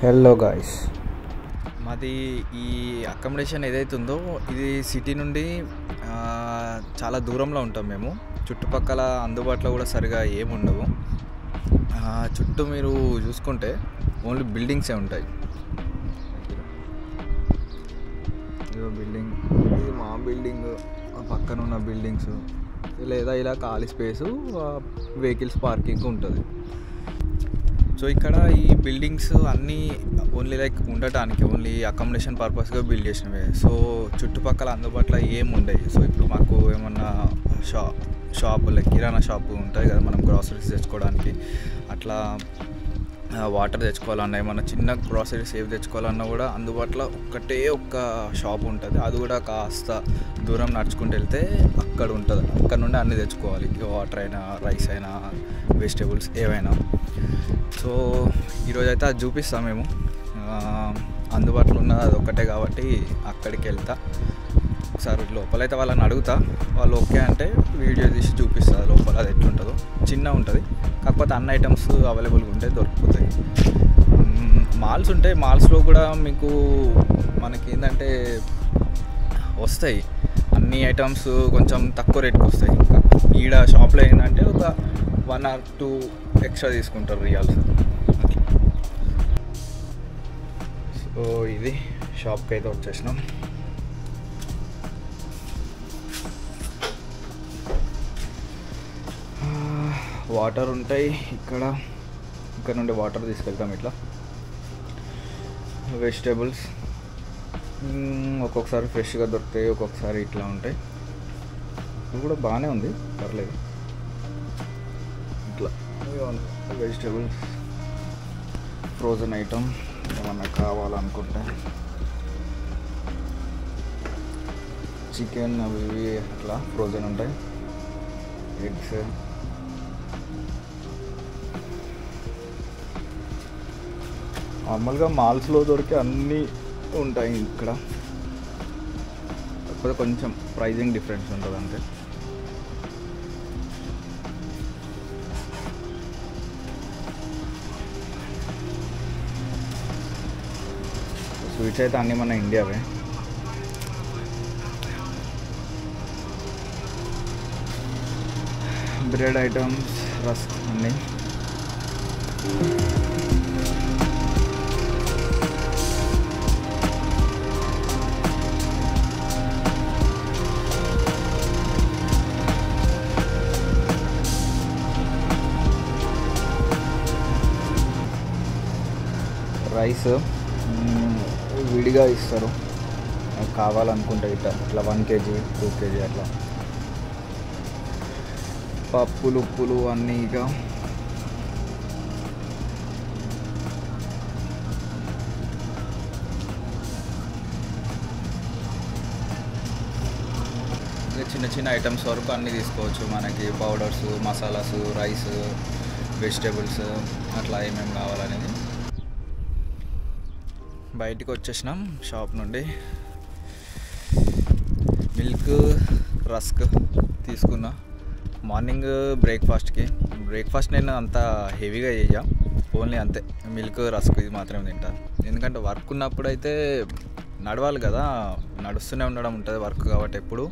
Hello guys, మాది ఈ accommodation ఏదైతే ఉందో ఇది సిటీ నుండి చాలా దూరంలో ఉంటాం మేము. చుట్టుపక్కల అందుబాటులో కూడా సరిగా ఏముండవు. చుట్టూ మీరు చూసుకుంటే ఓన్లీ బిల్డింగ్సే ఉంటాయి. ఇదో బిల్డింగ్, ఇది మా బిల్డింగ్, పక్కన ఉన్న బిల్డింగ్స్ లేదా ఇలా ఖాళీ స్పేసు వెహికల్స్ పార్కింగ్ ఉంటుంది. సో ఇక్కడ ఈ బిల్డింగ్స్ అన్నీ ఓన్లీ లైక్ ఉండటానికి ఓన్లీ అకామిడేషన్ పర్పస్గా బిల్డ్ చేసినవే. సో చుట్టుపక్కల అందుబాటులో ఏమి ఉండవు. సో ఇప్పుడు మాకు ఏమన్నా షాపు లైక్ కిరాణా షాపు ఉంటుంది కదా, మనం గ్రాసరీస్ తెచ్చుకోవడానికి, అట్లా వాటర్ తెచ్చుకోవాలన్నా ఏమన్నా చిన్న గ్రాసరీస్ ఏవి తెచ్చుకోవాలన్నా కూడా అందుబాటులో ఒక్క షాప్ ఉంటుంది. అది కూడా కాస్త దూరం నడుచుకుంటూ వెళ్తే అక్కడ ఉంటుంది. అక్కడ నుండి అన్నీ తెచ్చుకోవాలి, వాటర్ అయినా రైస్ అయినా వెజిటేబుల్స్ ఏవైనా. సో ఈరోజు అయితే అది చూపిస్తాం మేము. అందుబాటులో ఉన్నది అది ఒక్కటే కాబట్టి అక్కడికి వెళ్తా. ఒకసారి లోపలైతే వాళ్ళని అడుగుతా, వాళ్ళు ఓకే అంటే వీడియో తీసి చూపిస్తుంది లోపల అది ఎట్లుంటుందో. చిన్న ఉంటుంది, కాకపోతే అన్ని ఐటమ్స్ అవైలబుల్గా ఉంటాయి, దొరికిపోతాయి. మాల్స్ ఉంటాయి, మాల్స్లో కూడా మీకు మనకి ఏంటంటే వస్తాయి అన్ని ఐటమ్స్ కొంచెం తక్కువ రేట్కి వస్తాయి. ఈడ షాప్లో ఏంటంటే ఒక 1 or 2 ఎక్స్ట్రా తీసుకుంటారు రియాల్స్. సో ఇది షాప్కి అయితే వచ్చేసినాం. వాటర్ ఉంటాయి ఇక్కడ నుండి వాటర్ తీసుకెళ్తాం. ఇట్లా వెజిటేబుల్స్ ఒక్కొక్కసారి ఫ్రెష్గా దొరుకుతాయి, ఒక్కొక్కసారి ఇట్లా ఉంటాయి. ఇది కూడా బాగానే ఉంది, పర్లేదు. ఇట్లా వెజిటేబుల్స్, ఫ్రోజన్ ఐటమ్ ఏమన్నా కావాలనుకుంటే చికెన్ అవి ఇవి అట్లా ఫ్రోజన్ ఉంటాయి. ఎగ్స్, నార్మల్గా మాల్స్లో దొరికే అన్నీ ఉంటాయి ఇక్కడ, కాకపోతే కొంచెం ప్రైజింగ్ డిఫరెన్స్ ఉంటుంది అంతే. స్వీట్స్ అయితే అన్నీ మన ఇండియావే. బ్రెడ్ ఐటమ్స్, రస్క్ అన్నీ. రైస్ విడిగా ఇస్తారు, కావాలనుకుంటే ఇట్లా 1 kg 2 kg అట్లా. పప్పులు ఉప్పులు అన్నీ ఇక చిన్న ఐటమ్స్ వరకు అన్నీ తీసుకోవచ్చు. మనకి పౌడర్స్, మసాలాస్, రైస్, వెజిటేబుల్స్ అట్లా ఏమేమి కావాలనేది. బయటికి వచ్చేసినాం షాప్ నుండి. మిల్క్, రస్క్ తీసుకున్నా మార్నింగ్ బ్రేక్ఫాస్ట్ నేను అంత హెవీగా చేయ, ఓన్లీ అంతే మిల్క్, రస్క్ ఇది మాత్రమే తింటాను. ఎందుకంటే వర్క్ ఉన్నప్పుడు అయితే నడవాలి కదా, నడుస్తూనే ఉండడం ఉంటుంది వర్క్ కాబట్టి. ఎప్పుడు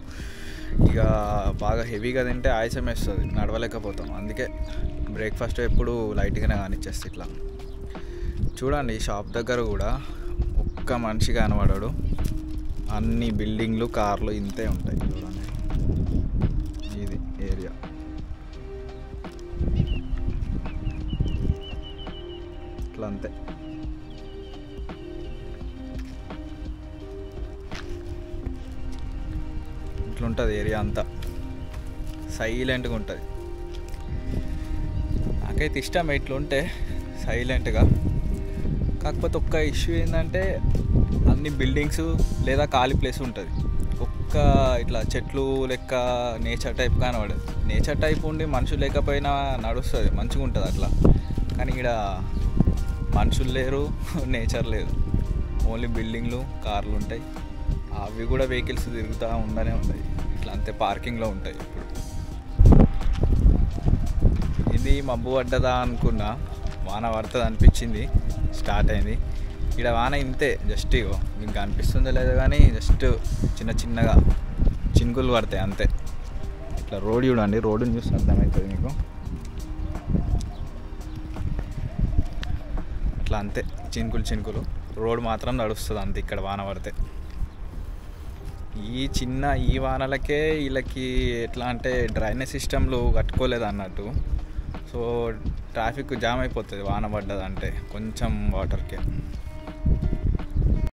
ఇక బాగా హెవీగా తింటే ఆయాసం వేస్తుంది, నడవలేకపోతాం. అందుకే బ్రేక్ఫాస్ట్ ఎప్పుడు లైట్గానే కానిచ్చేస్తే. ఇట్లా చూడండి, ఈ షాప్ దగ్గర కూడా ఒక్క మనిషి కనబడాడు, అన్ని బిల్డింగ్లు, కార్లు ఇంతే ఉంటాయి. చూడండి, ఇది ఏరియా. ఇట్లా అంతే. ఇట్లుంటుంది ఏరియా అంతా, సైలెంట్గా ఉంటుంది. నాకైతే ఇష్టం ఇట్లుంటే సైలెంట్గా. కాకపోతే ఒక్క ఇష్యూ ఏంటంటే అన్ని బిల్డింగ్స్ లేదా ఖాళీ ప్లేస్ ఉంటుంది. ఒక్క ఇట్లా చెట్లు లెక్క నేచర్ టైప్ కనబడదు. నేచర్ టైప్ ఉండి మనుషులు లేకపోయినా నడుస్తుంది, మంచిగా ఉంటుంది అట్లా. కానీ ఇక్కడ మనుషులు లేరు, నేచర్ లేదు, ఓన్లీ బిల్డింగ్లు, కార్లు ఉంటాయి. అవి కూడా వెహికల్స్ తిరుగుతూ ఉండనే ఉంటాయి. ఇట్లా అంతే పార్కింగ్లో ఉంటాయి. ఇప్పుడు ఇది మబ్బు పడ్డదా అనుకున్నా, వాన పడుతుంది అనిపించింది. స్టార్ట్ అయింది. ఇక్కడ వాన ఇంతే, జస్ట్ ఇగో మీకు కనిపిస్తుందో లేదో కానీ జస్ట్ చిన్న చిన్నగా చినుకులు పడతాయి అంతే. ఇట్లా రోడ్ చూడండి, రోడ్డుని చూస్తే అర్థమవుతుంది మీకు. అట్లా అంతే చినుకులు, రోడ్ మాత్రం నడుస్తుంది అంతే ఇక్కడ వాన పడితే. ఈ వానలకే వీళ్ళకి ఎట్లా అంటే డ్రైనేజ్ సిస్టమ్లు కట్టుకోలేదు అన్నట్టు. సో ట్రాఫిక్ జామ్ అయిపోతుంది వాన పడ్డదంటే కొంచెం వాటర్కే.